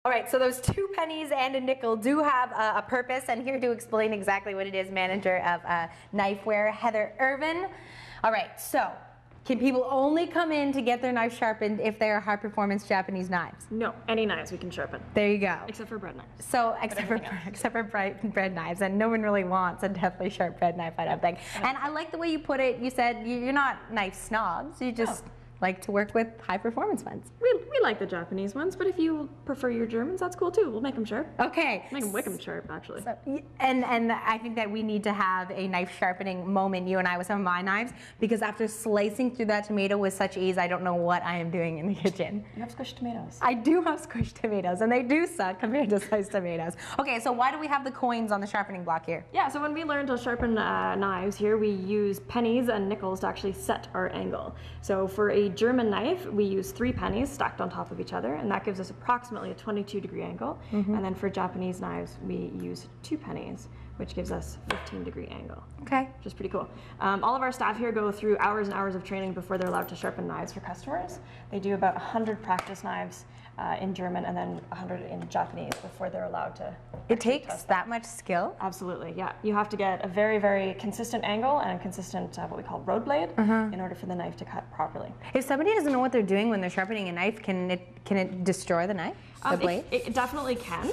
All right, so those 2 pennies and a nickel do have a purpose, and here to explain exactly what it is, manager of Knifewear, Heather Irvin. All right, so can people only come in to get their knife sharpened if they are high-performance Japanese knives? No, any knives we can sharpen. There you go. Except for bread knives. So, except for bread knives, and no one really wants a deathly sharp bread knife, I don't think. And I like the way you put it. You said you're not knife snobs. You just like to work with high-performance ones. We like the Japanese ones, but if you prefer your Germans, that's cool too. We'll make them sharp. Okay. Make them Wickham sharp, actually. So, and I think that we need to have a knife sharpening moment, you and I, with some of my knives, because after slicing through that tomato with such ease, I don't know what I am doing in the kitchen. You have squished tomatoes. I do have squished tomatoes, and they do suck compared to sliced tomatoes. Okay, so why do we have the coins on the sharpening block here? Yeah, so when we learn to sharpen knives here, we use pennies and nickels to actually set our angle. So for a German knife, we use 3 pennies stacked on top of each other, and that gives us approximately a 22-degree angle. And then for Japanese knives, we use 2 pennies, which gives us a 15-degree angle. Okay. Which is pretty cool. All of our staff here go through hours and hours of training before they're allowed to sharpen knives for customers. They do about 100 practice knives in German and then 100 in Japanese before they're allowed to. It takes that much skill? Absolutely, yeah. You have to get a very, very consistent angle and a consistent, what we call road blade, in order for the knife to cut properly. If somebody doesn't know what they're doing when they're sharpening a knife, can it destroy the knife, the blade? It definitely can.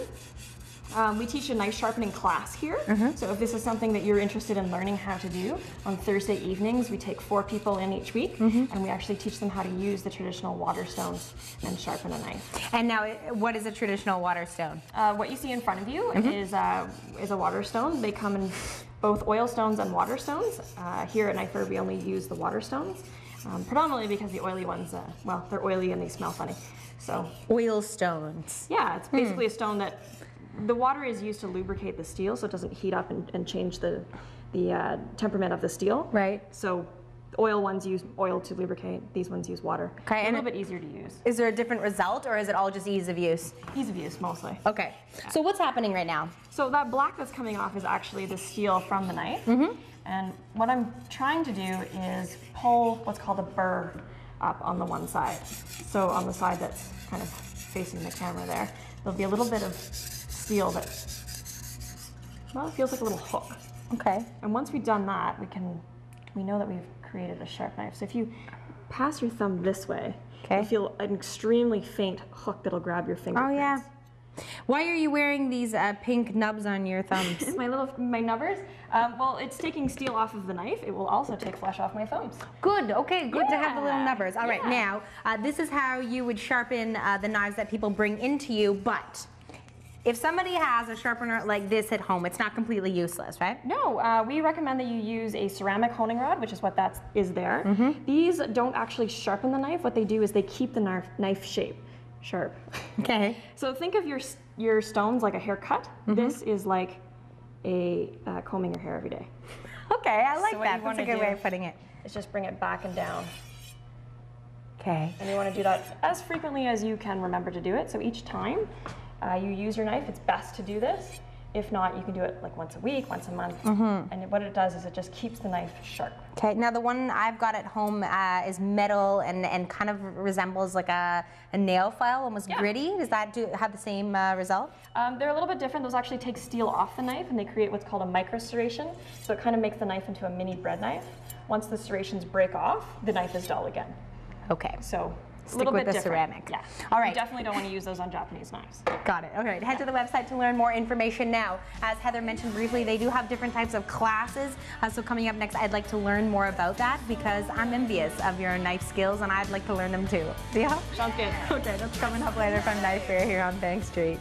We teach a knife sharpening class here, so if this is something that you're interested in learning how to do, on Thursday evenings we take 4 people in each week, and we actually teach them how to use the traditional water stones and sharpen a knife. And now, what is a traditional water stone? What you see in front of you is a water stone. They come in both oil stones and water stones. Here at Knifewear we only use the water stones, predominantly because the oily ones, well, they're oily and they smell funny. So oil stones. Yeah, it's basically a stone that the water is used to lubricate the steel, so it doesn't heat up and change the temperament of the steel. Right. So oil ones use oil to lubricate. These ones use water. Okay, a little bit easier to use. Is there a different result, or is it all just ease of use? Ease of use, mostly. Okay. So what's happening right now? So that black that's coming off is actually the steel from the knife. And what I'm trying to do is pull what's called a burr up on the one side. So on the side that's kind of facing the camera there, there'll be a little bit of steel that, well, it feels like a little hook. Okay. And once we've done that, we know that we've created a sharp knife. So if you pass your thumb this way, you feel an extremely faint hook that'll grab your fingerprints. Oh yeah. Why are you wearing these pink nubs on your thumbs? my nubbers? Well, it's taking steel off of the knife. It will also take flesh off my thumbs. Good, okay, good to have the little nubbers. All right, now, this is how you would sharpen the knives that people bring into you, but if somebody has a sharpener like this at home, it's not completely useless, right? No, we recommend that you use a ceramic honing rod, which is what that is there. These don't actually sharpen the knife. What they do is they keep the knife shape sharp. Okay. So think of your stones like a haircut. This is like a combing your hair every day. Okay, I like so that. That's a good way of putting it. Is just bring it back and down. Okay. And you want to do that as frequently as you can remember to do it. So each time you use your knife, it's best to do this. If not, you can do it like once a week, once a month. And what it does is it just keeps the knife sharp. Okay, now the one I've got at home is metal and kind of resembles like a nail file, almost gritty. Does that have the same result? They're a little bit different. Those actually take steel off the knife and they create what's called a micro serration. So it kind of makes the knife into a mini bread knife. Once the serrations break off, the knife is dull again. Okay. So stick with the ceramic. Yeah. All right. You definitely don't want to use those on Japanese knives. Got it. All right. Head to the website to learn more information now. As Heather mentioned briefly, they do have different types of classes. So coming up next, I'd like to learn more about that because I'm envious of your knife skills and I'd like to learn them too. Yeah? Sounds good. Okay. That's coming up later from Knifewear here on Bank Street.